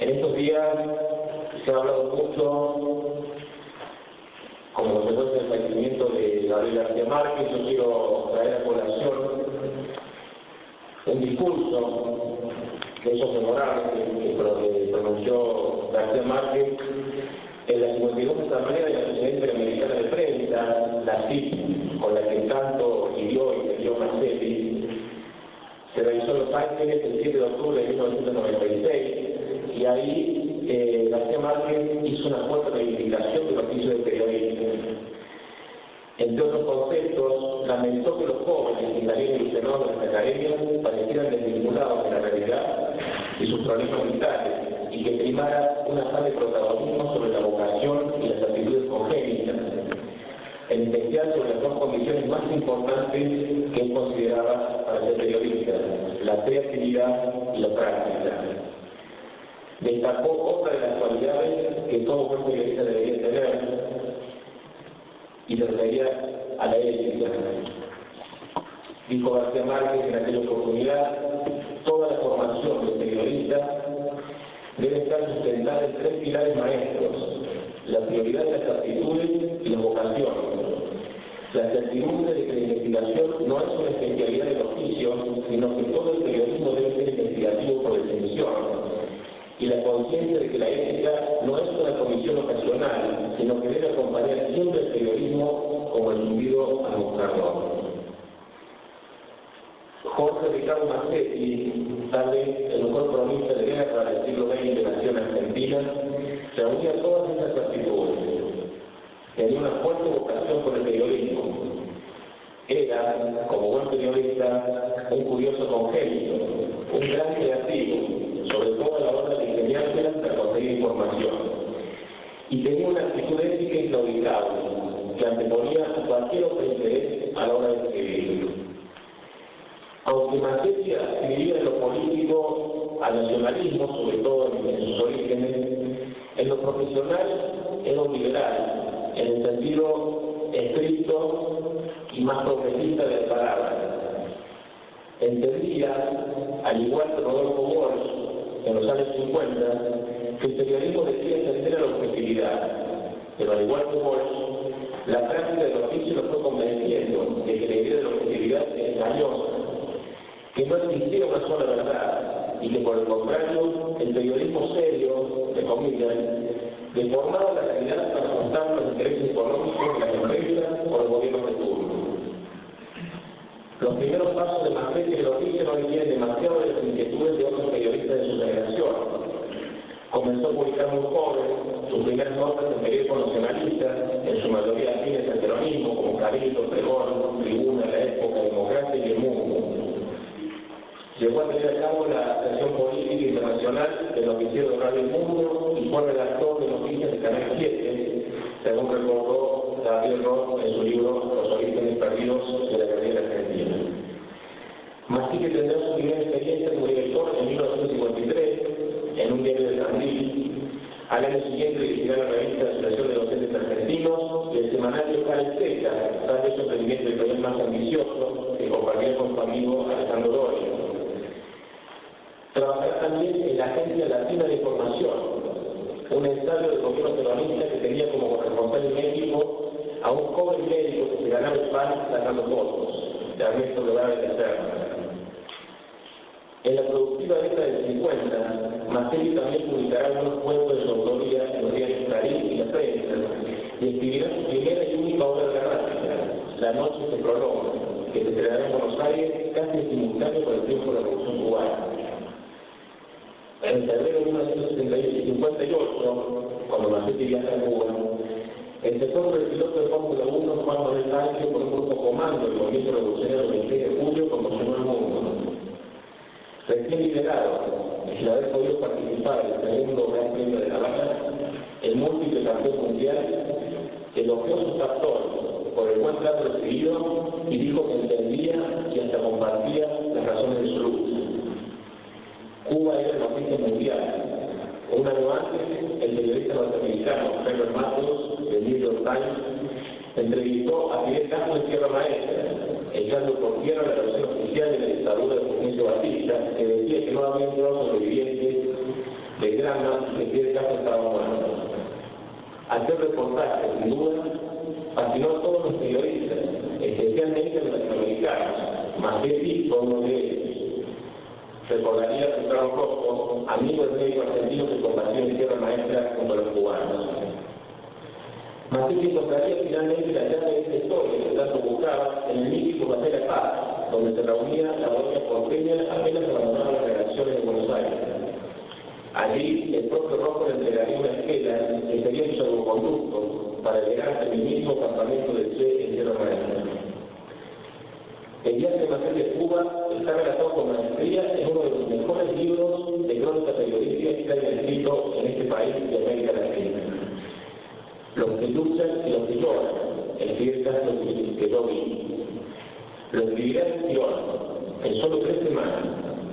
En estos días se ha hablado mucho, como consecuencia del fallecimiento de Gabriel García Márquez. Yo quiero traer a colación un discurso de esos memorables que pronunció García Márquez en la 52 Asamblea de la Sociedad Interamericana de Prensa, la CIP, con la que tanto hirió y peleó Marcelli. Se realizó en Los Ángeles el 7 de octubre de 1996, y ahí García Márquez hizo una fuerte reivindicación del oficio de periodista. Entre otros conceptos, lamentó que los jóvenes italianos y fenómenos de las academias parecieran desvinculados de la realidad y sus problemas vitales, y que primara un afán de protagonismo sobre la vocación y las actitudes congénitas, en especial sobre las dos condiciones más importantes que él consideraba para ser periodista: la creatividad y la práctica. Destacó otra de las cualidades que todo buen periodista debería tener, y se refería a la ética. Dijo García Márquez en aquella oportunidad: toda la formación del periodista debe estar sustentada en tres pilares maestros: la prioridad de las aptitudes y la vocación, la certidumbre de que la investigación no es una especialidad del oficio, sino que todo el periodismo debe ser investigativo por definición, y la conciencia de que la ética no es una comisión ocasional, sino que debe acompañar siempre el periodismo como el subido al mostrador. Jorge Ricardo Marcelli, tal vez el mejor cronista de guerra del siglo XX nació en Argentina, reunía todas estas actitudes. Tenía una fuerte vocación por el periodismo. Era, como buen periodista, un curioso congénito, un gran creativo, sobre todo a la hora de ingeniárselas para conseguir información. Y tenía una actitud ética inauditable, que anteponía cualquier otro interés a la hora de escribir. Aunque Marcelli adscribía en lo político al nacionalismo, sobre todo en sus orígenes, en lo profesional era un liberal, en el sentido estricto y más progresista de la palabra. Entendía, al igual que Rodolfo Walsh en los años 50, que el periodismo debía tender a la objetividad, pero al igual que Walsh, la práctica del oficio lo fue convenciendo de que la idea de la objetividad es engañosa, que no existía una sola verdad, y que por el contrario, el periodismo serio, de comillas, deformaba la realidad para ajustar los intereses económicos de las empresas o los gobiernos de turno. Los primeros pasos de Marcelli en el oficio no venían demasiado de las inquietudes de otros periodistas de su generación. Comenzó a publicar muy joven sus primeras notas en periódicos nacionalistas, en su mayoría afines al peronismo, como Cabildo, Pregón, Tribuna, La Época, Democracia y El Mundo. Llegó a tener a cabo la sección política internacional del noticiero de Radio El Mundo y fue redactor de noticias de Canal 7, según recordó Gabriel Roth en su libro Los orígenes perdidos de la carrera argentina. Marcelli tendrá su primera experiencia como director en 1953 en un diario de Tandil. Al año siguiente dirigirá la revista de la Asociación de Docentes Argentinos y el semanario Calceca, tal vez su emprendimiento editorial más ambicioso que compartirá con su amigo Alejandro Doria. Trabajará también en la Agencia Latina de Información, un ensayo del gobierno peronista que tenía como corresponsal en México a un joven médico que se ganaba el pan sacando fotos, de Ernesto Guevara de Serna. En la productiva década del 50, Marcelli también publicará algunos cuentos de su autoría en los diarios Clarín y La Prensa, y escribirá su primera y única obra gráfica, La Noche se prolonga, que se estrenará en Buenos Aires casi simultáneo con el triunfo de la Revolución Cubana. En febrero de 1958, cuando Marcelli viaja a Cuba, el sector del piloto de Fórmula 1, Juan Manuel Sánchez, por un grupo comando del movimiento revolucionario del 26 de julio, conmocionó al mundo. Recién liberado, sin haber podido participar en el segundo Gran Premio de Navarra, el múltiple campeón mundial elogió sus actores por el buen trato recibido y dijo que entendía y hasta compartía las razones de su lucha. Cuba era noticia mundial. Un año antes, el periodista norteamericano Herbert Matthews, del New York Times, entrevistó a Fidel Castro en Tierra Maestra, echando por tierra la versión oficial de la dictadura de Fulgencio Batista, que decía que no había entrado sobrevivientes del gran que Fidel Castro estaba muerto. Aquel reportaje, sin duda, fascinó a todos los periodistas, especialmente a los latinoamericanos. Masetti fue uno de ellos. Recordaría a Ricardo Rosco, amigo del médico argentino que combatió en Tierra Maestra junto a los cubanos. Masetti encontraría finalmente la llave de esta historia que tanto buscaba en el mítico Café La Paz, donde se reunía la bohemia porteña apenas abandonaba las redacciones de Buenos Aires. Allí, el propio Rosco le entregaría una esquela que sería un salvoconducto para llegar hasta el mismo campamento del Che en Tierra Maestra. El viaje de Masetti a Cuba está relatado con maestría en uno de los mejores libros de crónica periodística que hayan escrito en este país de América Latina. Los que luchan y los que lloran, el Fidel Castro que yo vi. Lo escribirá en Sion, en solo 3 semanas,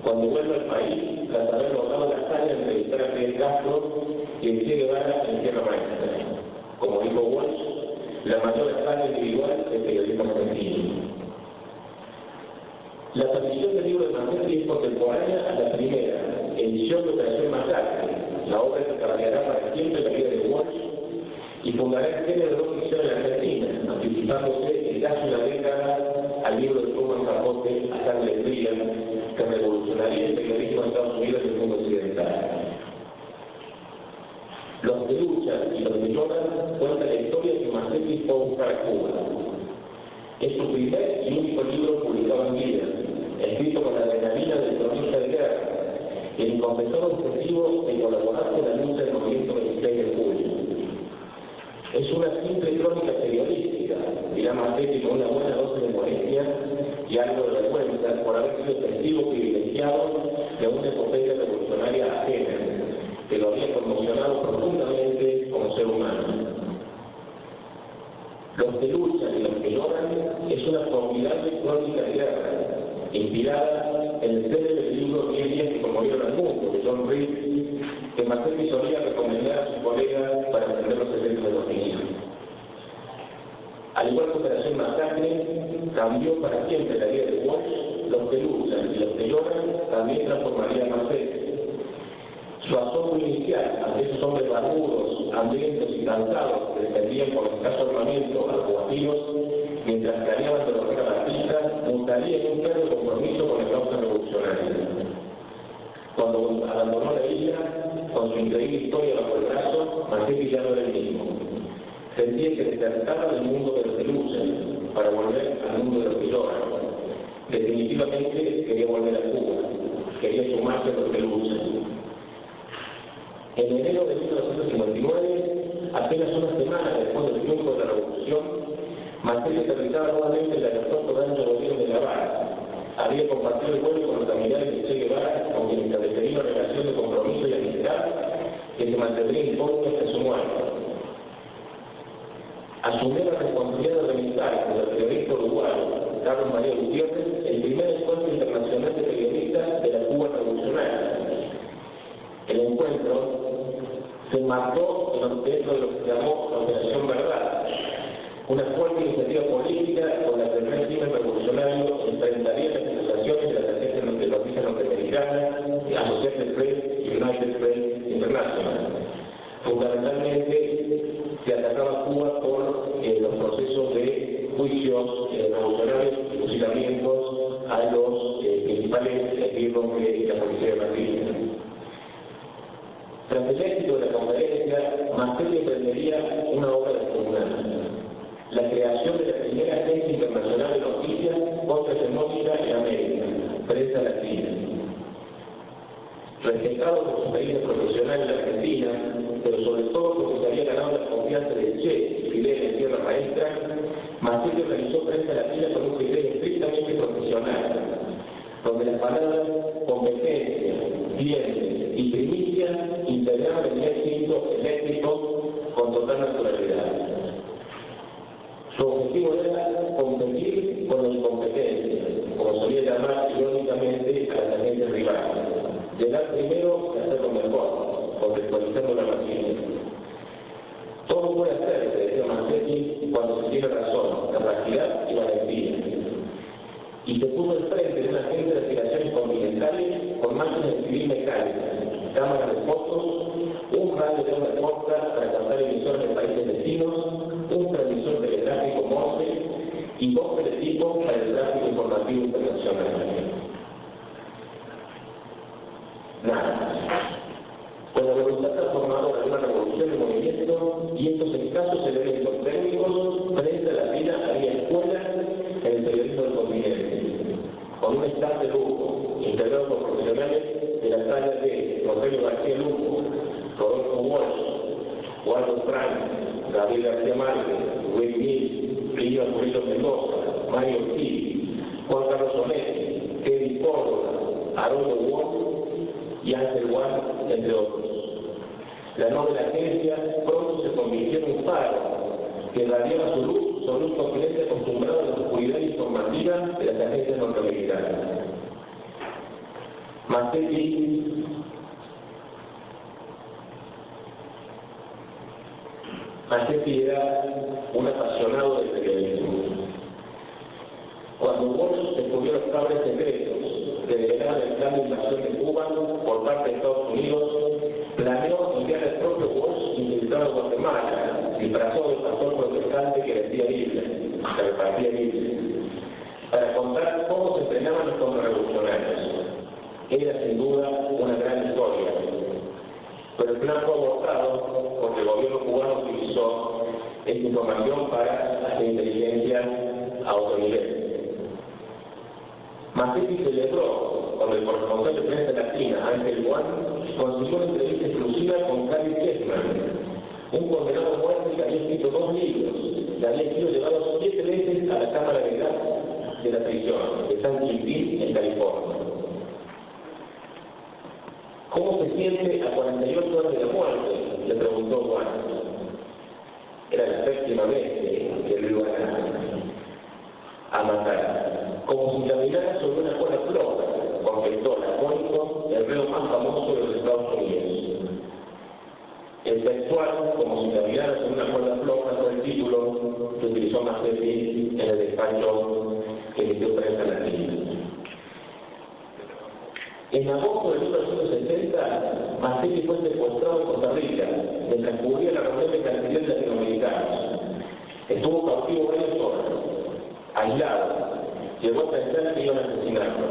cuando vuelva al país tras haber logrado la hazaña de entrevistar a Fidel Castro y el Che Guevara en Tierra Maestra. Como dijo Walsh, la mayor hazaña individual del periodismo argentino. La aparición del libro de Masetti es contemporánea a la primera edición de Operación Masacre, la obra que cambiará para siempre la vida de Walsh y fundará el género de no ficción en Argentina, anticipándose en casi una década al libro de Truman Capote, A Sangre Fría, que revolucionaría el periodismo en Estados Unidos y el mundo occidental. Los que luchan y los que lloran cuentan la historia que Masetti fue a buscar a Cuba. Es su primer y único libro publicado en vida, escrito con la adrenalina del cronista de guerra, y el inconfesado objetivo de colaborar con la lucha del movimiento 26 de julio. Es una simple crónica periodística, dirá Masetti con una buena dosis de modestia y algo de vergüenza por haber sido testigo privilegiado de una epopeya revolucionaria ajena, que lo había conmocionado profundamente como ser humano. Los que luchan y los que lloran es una formidable crónica de guerra, inspirada en el célebre libro 10 días que conmovieron al mundo, de John Reed, que Masetti solía recomendar a sus colegas para aprender los efectos de los niños. Al igual que Operación Masacre, cambió para siempre la vida de Walsh. Los que luchan y los que lloran también transformaría a Masetti. Su asombro inicial ante esos hombres barbudos, hambrientos y cansados que defendían por escaso armamento a los guajiros, mientras planeaban derrotar a Batista, mutaría en un claro compromiso con la causa revolucionaria. Cuando abandonó la isla, con su increíble historia bajo el brazo, Masetti ya no era el mismo. Sentía que despertaba del mundo de los que luchan para volver al mundo de los que lloran. Definitivamente quería volver a Cuba, quería sumarse a los que luchan. En enero de 1959, apenas una semana después del triunfo de la revolución, Masetti aterrizaba nuevamente en el aeropuerto de Ancho Gobierno de La Habana. Había compartido el vuelo con los familiares de Che Guevara, con quien establecería una relación de compromiso y amistad que se mantendría incógnita hasta su muerte. Asumió la responsabilidad de organizar con el periodista uruguayo Carlos María Gutiérrez el primer encuentro internacional de periodistas de la Cuba revolucionaria. El encuentro se marcó dentro de lo que se llamó la Operación Verdad, una fuerte iniciativa política con la que el régimen revolucionario enfrentaría las acusaciones de las agencias norteamericanas, Associated Press y United Press International. Fundamentalmente se atacaba a Cuba por los procesos de juicios revolucionarios y fusilamientos a los principales esbirros de la policía de Madrid. Tras el éxito de la conferencia, Masetti emprendería una obra descomunal: la creación de la primera agencia internacional de noticias contrahegemónica en América, Prensa Latina. Respetado por su experiencia profesional en la Argentina, pero sobre todo porque se había ganado la confianza de Che y Fidel en Tierra Maestra, Masetti organizó Prensa Latina con un criterio estrictamente profesional, donde las palabras competencia, cliente y primicia integraban el éxito eléctrico con total naturalidad. Su objetivo era competir con la incompetencia, como solía llamar irónicamente a las agencias rivales. Llegar primero y hacerlo mejor, contextualizando la máquina. Todo puede hacerse, decía Masetti, cuando se tiene razón, capacidad y valentía. Y se puso al frente de una agencia de aspiraciones continentales con máquinas de civil mecánica, cámaras de fotos, un de onda corta para captar emisiones de países vecinos, un transmisor telegráfico Morse y dos teletipos para el tráfico informativo internacional. Nada. Con la voluntad transformadora de una revolución de movimiento y estos escasos elementos técnicos, frente a la vida había escuelas en el periodismo del continente, con un staff de lujo, integrado por profesionales de la talla de Rogelio García Lugo, Rodolfo Walsh, Waldo Frank, Gabriel García Márquez, Luis Mil, Plinio Murillo Mendoza, Mario Ortiz, Juan Carlos Onetti, Kevin Córdoba, Haroldo Wong y Ángel Juan, entre otros. La novela agencia pronto se convirtió en un faro que irradiaba su luz sobre un continente acostumbrado a la oscuridad informativa de las agencias norteamericanas. Masetti era un apasionado del periodismo. Cuando Walsh descubrió los cables secretos que develaban el plan de invasión de Cuba por parte de Estados Unidos, planeó enviar al propio Walsh infiltrado en Guatemala, disfrazado de pastor protestante que vestía Biblia, que repartía Biblia, para contar cómo se entrenaban los contrarrevolucionarios. Era sin duda una gran historia, pero el plan fue abortado porque el gobierno cubano utilizó esta información para hacer inteligencia a otro nivel. Masetti celebró cuando el corresponsal de prensa latina, Ángel Juan, consiguió una entrevista exclusiva con Gary Chessman, un condenado a muerte que había escrito 2 libros y había sido llevado 7 veces a la cámara de gas de la prisión de San Quintín, en California. ¿Cómo se siente a 48 horas de la muerte?, le preguntó Juan. Era la 7ª vez que lo iban a matar. Como si caminara sobre una cola floja, contestó lacónico el reo más famoso de los Estados Unidos. El textual, como si caminara sobre una cuerda floja, fue el título que utilizó Masetti en el despacho que emitió Prensa Latina. En agosto de 1970, Masetti fue secuestrado en Costa Rica, mientras cubría la reunión de cancilleres latinoamericanos. Estuvo cautivo varias horas, aislado. Llegó a pensar que iban a asesinarlo.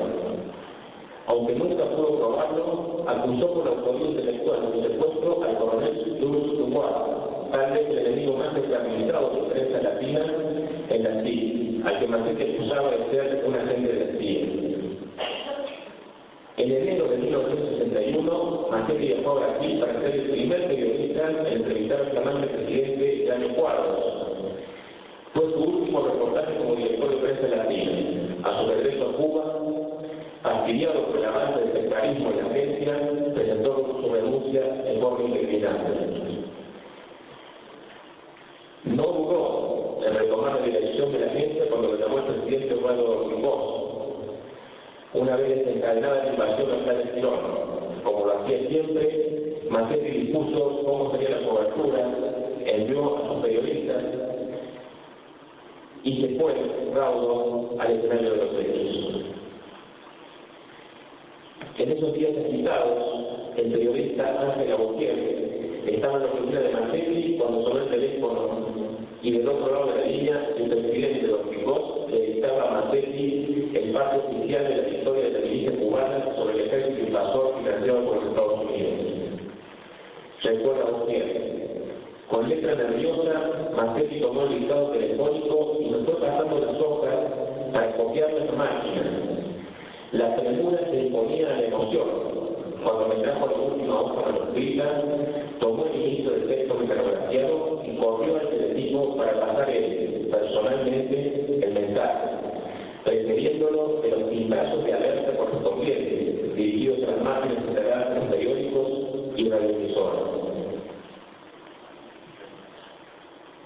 Aunque nunca pudo probarlo, acusó por la autoría intelectual de secuestro al coronel Jules Dubois, tal vez el enemigo más descalificado de la prensa latina en la CIA, al que Masetti acusaba de ser un agente de la CIA. En enero de 1961, Masetti viajó a Brasil para ser el primer periodista en entrevistar al flamante presidente Jânio Quadros. Fue su último reportaje como director de Prensa Latina. A su regreso a Cuba, fastidiado por el avance del sectarismo en la agencia, presentó su renuncia en forma indignante. No dudó en retomar la dirección de la agencia cuando lo llamó el presidente Eduardo Ribós. Una vez desencadenada la invasión a tal elección, como lo hacía siempre, Masetti dispuso cómo sería la cobertura, envió a sus periodistas y se fue raudo al escenario de los hechos. En esos días agitados, el periodista Ángel Aboquier estaba en la oficina de Masetti cuando sonó el teléfono y del otro lado de la línea el presidente de los Ricos le dictaba a Masetti el parte oficial de la historia de la milicia cubana sobre el ejército invasor financiado por los Estados Unidos. Recuerda Aboquier. Con letra nerviosa, Masetti tomó el listado telefónico y nos fue pasando las hojas para copiar las máquinas. La premura se imponía a la emoción. Cuando me trajo la última hoja manuscrita, tomó el inicio del texto mecanografiado y corrió al teletipo para pasar él, personalmente, el mensaje, precediéndolo de los timbrazos de alerta correspondientes, dirigidos a las máquinas integradas en los periódicos y radioemisoras.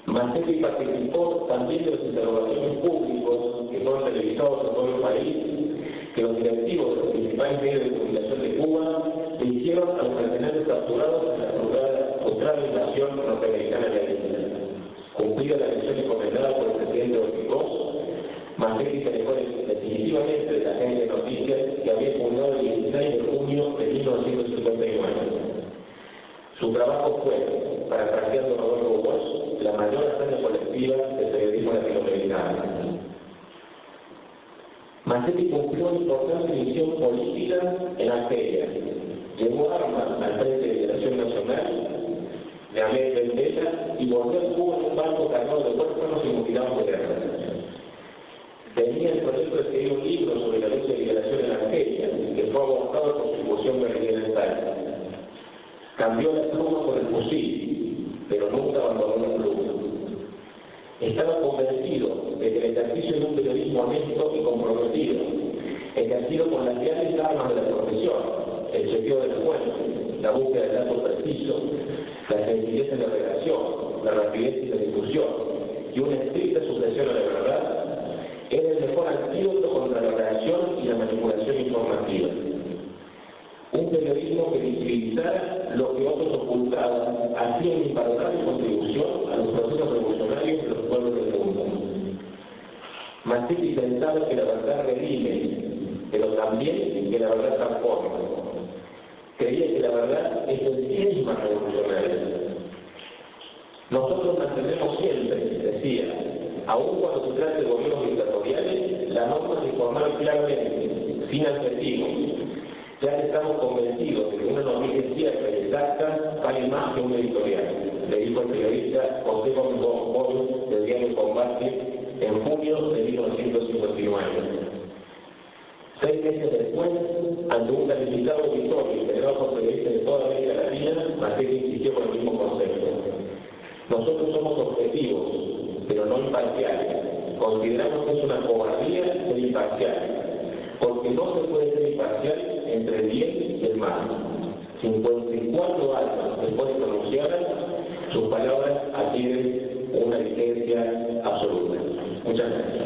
Masetti participó también de los interrogatorios públicos que fueron televisados en todo el país, que los directivos de los principales medios de comunicación de Cuba le hicieron a los mercenarios capturados en la frustrada invasión norteamericana de la isla. Cumplida la misión encomendada por el presidente Ortigoz, Masetti se alejó definitivamente de la agencia de noticias que había fundado el 16 de junio de 1959. Su trabajo fue, parafraseando a Rodolfo Bosch, la mayor hazaña colectiva del periodismo latinoamericano. Massetti cumplió una importante misión política en Argelia. Llevó armas al Frente de Liberación Nacional de Ahmed Ben Bella y volvió a Cuba en un barco cargado de huérfanos y mutilados de guerra. Tenía el proyecto de escribir un libro sobre la lucha de liberación en Argelia, que fue abortado por su incursión guerrillera en Salta. Cambió la pluma por el fusil, pero nunca abandonó la pluma. Estaba convencido de que el ejercicio de un periodismo honesto y comprometido, ejercido con las grandes armas de la profesión, el chequeo de la fuente, la búsqueda de datos precisos, la sencillez en la redacción, la rapidez en la discusión y una estricta sujeción a la verdad, era el mejor antídoto contra la reacción y la manipulación informativa. Un periodismo que visibilizara lo que otros ocultaban hacía una imperdonable contribución a los procesos revolucionarios de los pueblos del mundo. Massetti pensaba que la verdad redime, pero también que la verdad transforma. Creía que la verdad es en sí misma revolucionaria. Nosotros mantenemos siempre, decía, aun cuando se trate de gobiernos dictatoriales, la norma de informar claramente, sin adjetivos, ya que estamos convencidos de que una noticia cierta y exacta vale más que un editorial, le dijo el periodista José Gómez Bosch del diario Combate en junio de 1959. 6 meses después, ante un calificado auditorio integrado por periodistas de toda América Latina, Massetti insistió con el mismo concepto. Nosotros somos objetivos, pero no imparciales. Consideramos que es una cobardía ser imparcial, porque no se puede ser imparcial entre el bien y el mal. 54 años después de pronunciadas, sus palabras adquieren una vigencia absoluta. Muchas gracias.